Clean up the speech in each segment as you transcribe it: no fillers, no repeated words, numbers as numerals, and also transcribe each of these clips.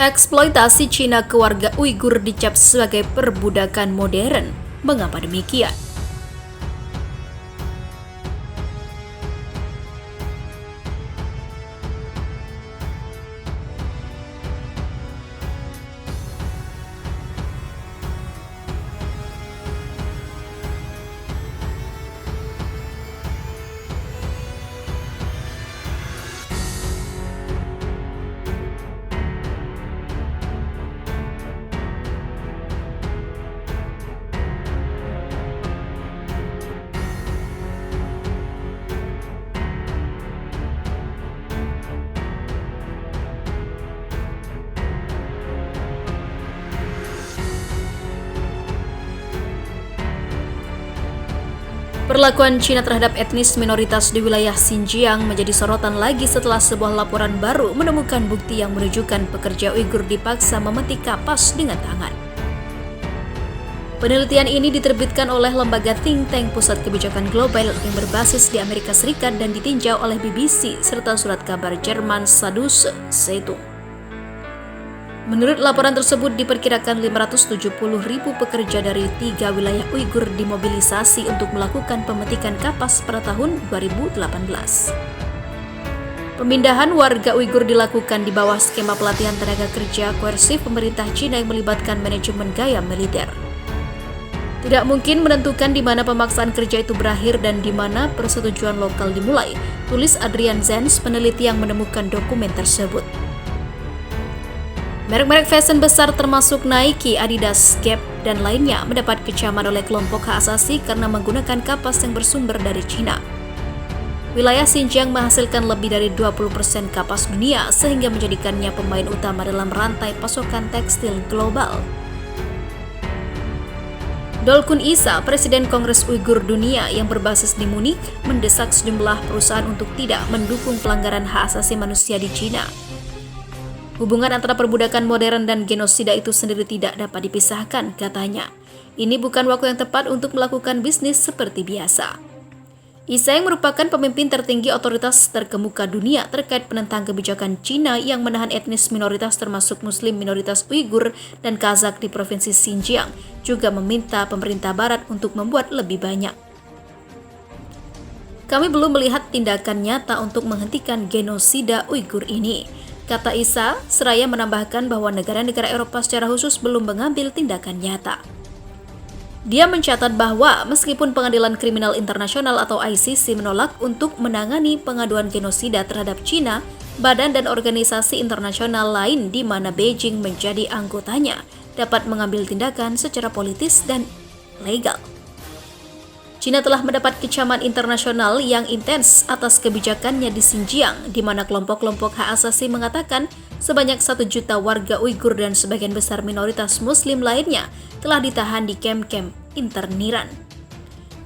Eksploitasi Cina ke warga Uighur dicap sebagai perbudakan modern. Mengapa demikian? Perlakuan Cina terhadap etnis minoritas di wilayah Xinjiang menjadi sorotan lagi setelah sebuah laporan baru menemukan bukti yang menunjukkan pekerja Uighur dipaksa memetik kapas dengan tangan. Penelitian ini diterbitkan oleh lembaga think tank Pusat Kebijakan Global yang berbasis di Amerika Serikat dan ditinjau oleh BBC serta surat kabar Jerman Süddeutsche Zeitung. Menurut laporan tersebut, diperkirakan 570.000 pekerja dari 3 wilayah Uighur dimobilisasi untuk melakukan pemetikan kapas pada tahun 2018. Pemindahan warga Uighur dilakukan di bawah skema pelatihan tenaga kerja koersif pemerintah Cina yang melibatkan manajemen gaya militer. Tidak mungkin menentukan di mana pemaksaan kerja itu berakhir dan di mana persetujuan lokal dimulai, tulis Adrian Zenz, peneliti yang menemukan dokumen tersebut. Merek-merek fashion besar termasuk Nike, Adidas, Gap, dan lainnya mendapat kecaman oleh kelompok hak asasi karena menggunakan kapas yang bersumber dari Cina. Wilayah Xinjiang menghasilkan lebih dari 20% kapas dunia sehingga menjadikannya pemain utama dalam rantai pasokan tekstil global. Dolkun Isa, Presiden Kongres Uighur Dunia yang berbasis di Munich, mendesak sejumlah perusahaan untuk tidak mendukung pelanggaran hak asasi manusia di Cina. Hubungan antara perbudakan modern dan genosida itu sendiri tidak dapat dipisahkan, katanya. Ini bukan waktu yang tepat untuk melakukan bisnis seperti biasa. Isa yang merupakan pemimpin tertinggi otoritas terkemuka dunia terkait penentang kebijakan Cina yang menahan etnis minoritas termasuk Muslim minoritas Uighur dan Kazakh di provinsi Xinjiang, juga meminta pemerintah barat untuk membuat lebih banyak. Kami belum melihat tindakan nyata untuk menghentikan genosida Uighur ini, kata Isa, seraya menambahkan bahwa negara-negara Eropa secara khusus belum mengambil tindakan nyata. Dia mencatat bahwa meskipun Pengadilan Kriminal Internasional atau ICC menolak untuk menangani pengaduan genosida terhadap Cina, badan dan organisasi internasional lain di mana Beijing menjadi anggotanya dapat mengambil tindakan secara politis dan legal. Cina telah mendapat kecaman internasional yang intens atas kebijakannya di Xinjiang, di mana kelompok-kelompok hak asasi mengatakan sebanyak 1 juta warga Uighur dan sebagian besar minoritas Muslim lainnya telah ditahan di kamp-kamp interniran.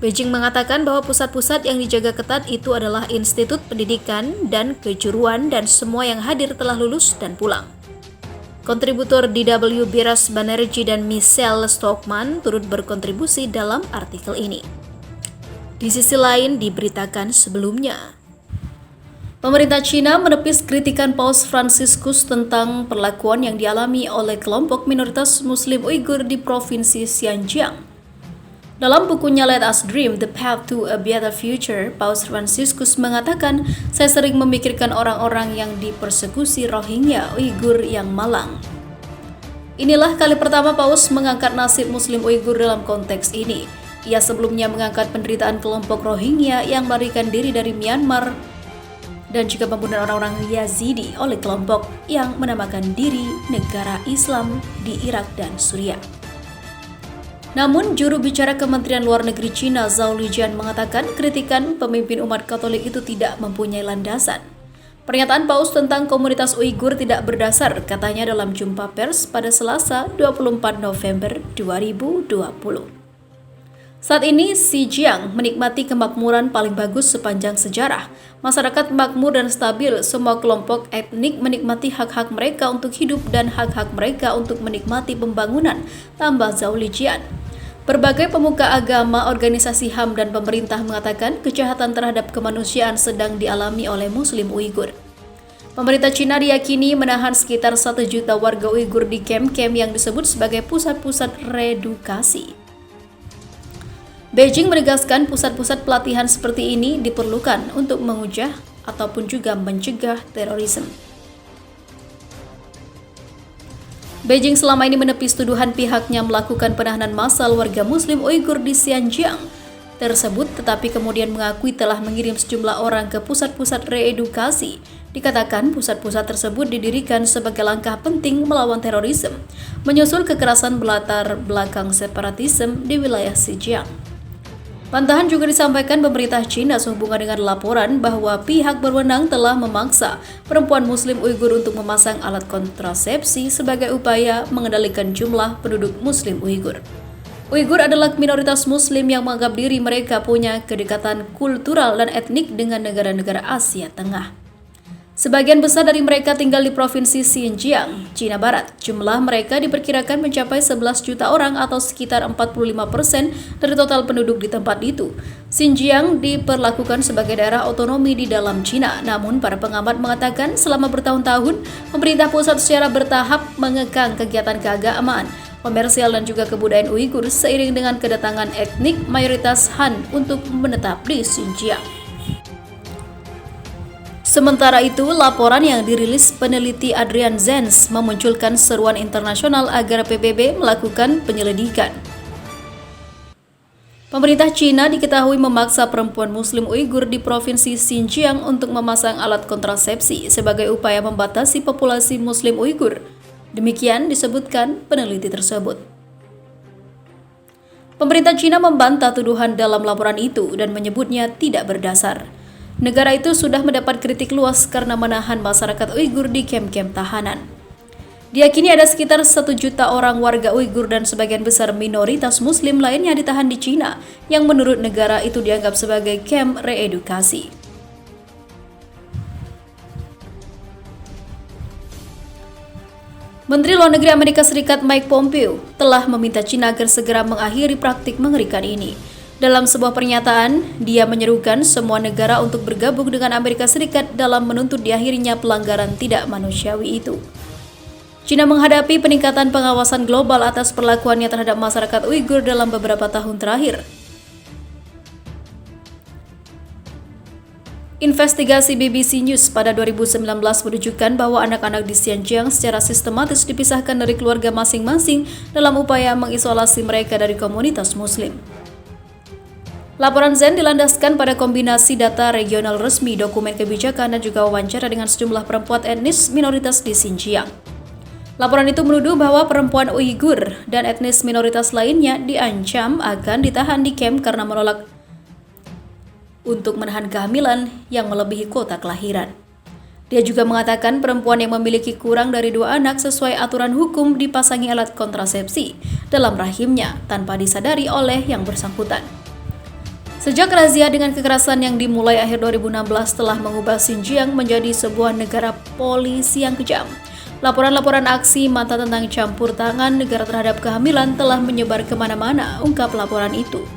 Beijing mengatakan bahwa pusat-pusat yang dijaga ketat itu adalah institut pendidikan dan kejuruan dan semua yang hadir telah lulus dan pulang. Kontributor DW Biras Banerjee dan Michelle Stockman turut berkontribusi dalam artikel ini. Di sisi lain, diberitakan sebelumnya, pemerintah Cina menepis kritikan Paus Fransiskus tentang perlakuan yang dialami oleh kelompok minoritas Muslim Uighur di provinsi Xinjiang. Dalam bukunya Let Us Dream, The Path to a Better Future, Paus Fransiskus mengatakan, saya sering memikirkan orang-orang yang dipersekusi Rohingya Uighur yang malang. Inilah kali pertama Paus mengangkat nasib Muslim Uighur dalam konteks ini. Ia sebelumnya mengangkat penderitaan kelompok Rohingya yang melarikan diri dari Myanmar dan juga pembunuhan orang-orang Yazidi oleh kelompok yang menamakan diri negara Islam di Irak dan Suriah. Namun, juru bicara Kementerian Luar Negeri Cina Zhao Lijian mengatakan kritikan pemimpin umat Katolik itu tidak mempunyai landasan. Pernyataan Paus tentang komunitas Uighur tidak berdasar, katanya dalam jumpa pers pada Selasa 24 November 2020. Saat ini, Xinjiang menikmati kemakmuran paling bagus sepanjang sejarah. Masyarakat makmur dan stabil, semua kelompok etnik menikmati hak-hak mereka untuk hidup dan hak-hak mereka untuk menikmati pembangunan, tambah Zhao Lijian. Berbagai pemuka agama, organisasi HAM, dan pemerintah mengatakan kejahatan terhadap kemanusiaan sedang dialami oleh Muslim Uighur. Pemerintah Cina diyakini menahan sekitar 1 juta warga Uighur di kamp-kamp yang disebut sebagai pusat-pusat reedukasi. Beijing menegaskan pusat-pusat pelatihan seperti ini diperlukan untuk mengujah ataupun juga mencegah terorisme. Beijing selama ini menepis tuduhan pihaknya melakukan penahanan massal warga Muslim Uighur di Xinjiang tersebut, tetapi kemudian mengakui telah mengirim sejumlah orang ke pusat-pusat reedukasi. Dikatakan pusat-pusat tersebut didirikan sebagai langkah penting melawan terorisme, menyusul kekerasan berlatar belakang separatisme di wilayah Xinjiang. Bantahan juga disampaikan pemerintah Cina sehubungan dengan laporan bahwa pihak berwenang telah memaksa perempuan Muslim Uighur untuk memasang alat kontrasepsi sebagai upaya mengendalikan jumlah penduduk Muslim Uighur. Uighur adalah minoritas Muslim yang menganggap diri mereka punya kedekatan kultural dan etnik dengan negara-negara Asia Tengah. Sebagian besar dari mereka tinggal di Provinsi Xinjiang, Cina Barat. Jumlah mereka diperkirakan mencapai 11 juta orang atau sekitar 45% dari total penduduk di tempat itu. Xinjiang diperlakukan sebagai daerah otonomi di dalam Cina, namun para pengamat mengatakan selama bertahun-tahun, pemerintah pusat secara bertahap mengekang kegiatan keagamaan, komersial dan juga kebudayaan Uighur seiring dengan kedatangan etnik mayoritas Han untuk menetap di Xinjiang. Sementara itu, laporan yang dirilis peneliti Adrian Zenz memunculkan seruan internasional agar PBB melakukan penyelidikan. Pemerintah Cina diketahui memaksa perempuan Muslim Uighur di Provinsi Xinjiang untuk memasang alat kontrasepsi sebagai upaya membatasi populasi Muslim Uighur. Demikian disebutkan peneliti tersebut. Pemerintah Cina membantah tuduhan dalam laporan itu dan menyebutnya tidak berdasar. Negara itu sudah mendapat kritik luas karena menahan masyarakat Uighur di kamp-kamp tahanan. Diyakini ada sekitar 1 juta orang warga Uighur dan sebagian besar minoritas Muslim lainnya ditahan di Cina, yang menurut negara itu dianggap sebagai kamp reedukasi. Menteri Luar Negeri Amerika Serikat Mike Pompeo telah meminta Cina agar segera mengakhiri praktik mengerikan ini. Dalam sebuah pernyataan, dia menyerukan semua negara untuk bergabung dengan Amerika Serikat dalam menuntut diakhirinya pelanggaran tidak manusiawi itu. Cina menghadapi peningkatan pengawasan global atas perlakuannya terhadap masyarakat Uighur dalam beberapa tahun terakhir. Investigasi BBC News pada 2019 menunjukkan bahwa anak-anak di Xinjiang secara sistematis dipisahkan dari keluarga masing-masing dalam upaya mengisolasi mereka dari komunitas Muslim. Laporan Zen dilandaskan pada kombinasi data regional resmi, dokumen kebijakan, dan juga wawancara dengan sejumlah perempuan etnis minoritas di Xinjiang. Laporan itu menuduh bahwa perempuan Uighur dan etnis minoritas lainnya diancam akan ditahan di kamp karena menolak untuk menahan kehamilan yang melebihi kuota kelahiran. Dia juga mengatakan perempuan yang memiliki kurang dari 2 anak sesuai aturan hukum dipasangi alat kontrasepsi dalam rahimnya tanpa disadari oleh yang bersangkutan. Sejak razia dengan kekerasan yang dimulai akhir 2016 telah mengubah Xinjiang menjadi sebuah negara polisi yang kejam. Laporan-laporan aksi mata tentang campur tangan negara terhadap kehamilan telah menyebar kemana-mana, ungkap laporan itu.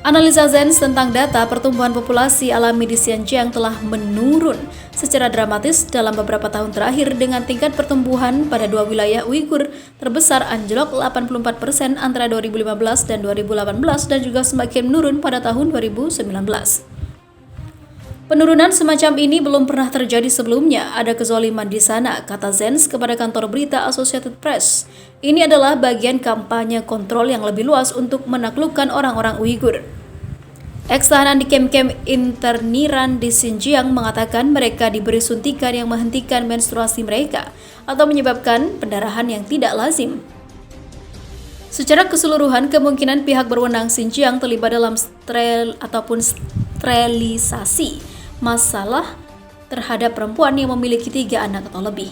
Analisa Zenz tentang data pertumbuhan populasi alami di Xinjiang telah menurun secara dramatis dalam beberapa tahun terakhir dengan tingkat pertumbuhan pada 2 wilayah Uighur terbesar anjlok 84% antara 2015 dan 2018 dan juga semakin menurun pada tahun 2019. Penurunan semacam ini belum pernah terjadi sebelumnya, ada kezaliman di sana, kata Zenz kepada kantor berita Associated Press. Ini adalah bagian kampanye kontrol yang lebih luas untuk menaklukkan orang-orang Uighur. Ex-tahanan di kamp-kamp interniran di Xinjiang mengatakan mereka diberi suntikan yang menghentikan menstruasi mereka atau menyebabkan pendarahan yang tidak lazim. Secara keseluruhan, kemungkinan pihak berwenang Xinjiang terlibat dalam sterilisasi masalah terhadap perempuan yang memiliki 3 anak atau lebih.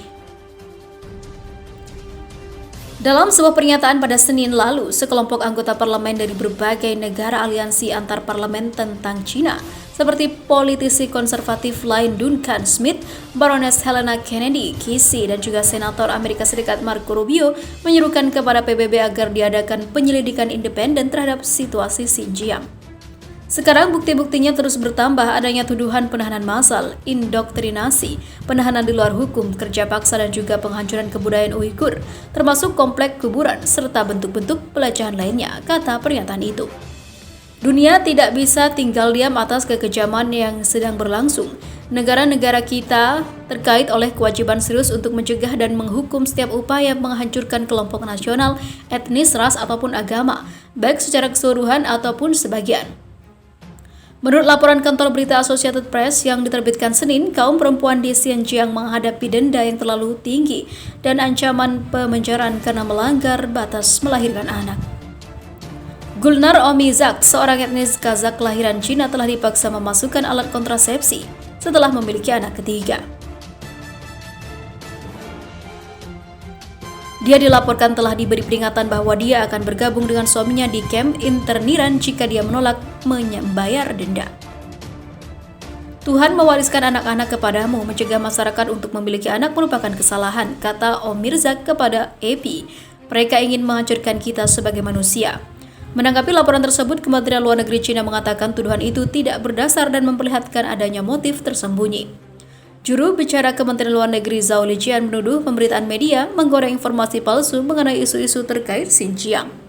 Dalam sebuah pernyataan pada Senin lalu, sekelompok anggota parlemen dari berbagai negara aliansi antar parlemen tentang Cina, seperti politisi konservatif lain Duncan Smith, Baroness Helena Kennedy Casey, dan juga Senator Amerika Serikat Marco Rubio, menyerukan kepada PBB agar diadakan penyelidikan independen terhadap situasi Xinjiang. Sekarang bukti-buktinya terus bertambah, adanya tuduhan penahanan massal, indoktrinasi, penahanan di luar hukum, kerja paksa dan juga penghancuran kebudayaan Uighur, termasuk komplek kuburan, serta bentuk-bentuk pelecehan lainnya, kata pernyataan itu. Dunia tidak bisa tinggal diam atas kekejaman yang sedang berlangsung. Negara-negara kita terkait oleh kewajiban serius untuk mencegah dan menghukum setiap upaya menghancurkan kelompok nasional, etnis, ras, ataupun agama, baik secara keseluruhan ataupun sebagian. Menurut laporan kantor berita Associated Press yang diterbitkan Senin, kaum perempuan di Xinjiang menghadapi denda yang terlalu tinggi dan ancaman pemenjaraan karena melanggar batas melahirkan anak. Gulnar Omizak, seorang etnis Kazakh kelahiran Cina, telah dipaksa memasukkan alat kontrasepsi setelah memiliki anak ketiga. Dia dilaporkan telah diberi peringatan bahwa dia akan bergabung dengan suaminya di kamp interniran jika dia menolak membayar denda. Tuhan mewariskan anak-anak kepadamu, mencegah masyarakat untuk memiliki anak merupakan kesalahan, kata Omirzak kepada AP. Mereka ingin menghancurkan kita sebagai manusia. Menanggapi laporan tersebut, Kementerian Luar Negeri Cina mengatakan tuduhan itu tidak berdasar dan memperlihatkan adanya motif tersembunyi. Juru bicara Kementerian Luar Negeri Zhao Lijian menuduh pemberitaan media menggoreng informasi palsu mengenai isu-isu terkait Xinjiang.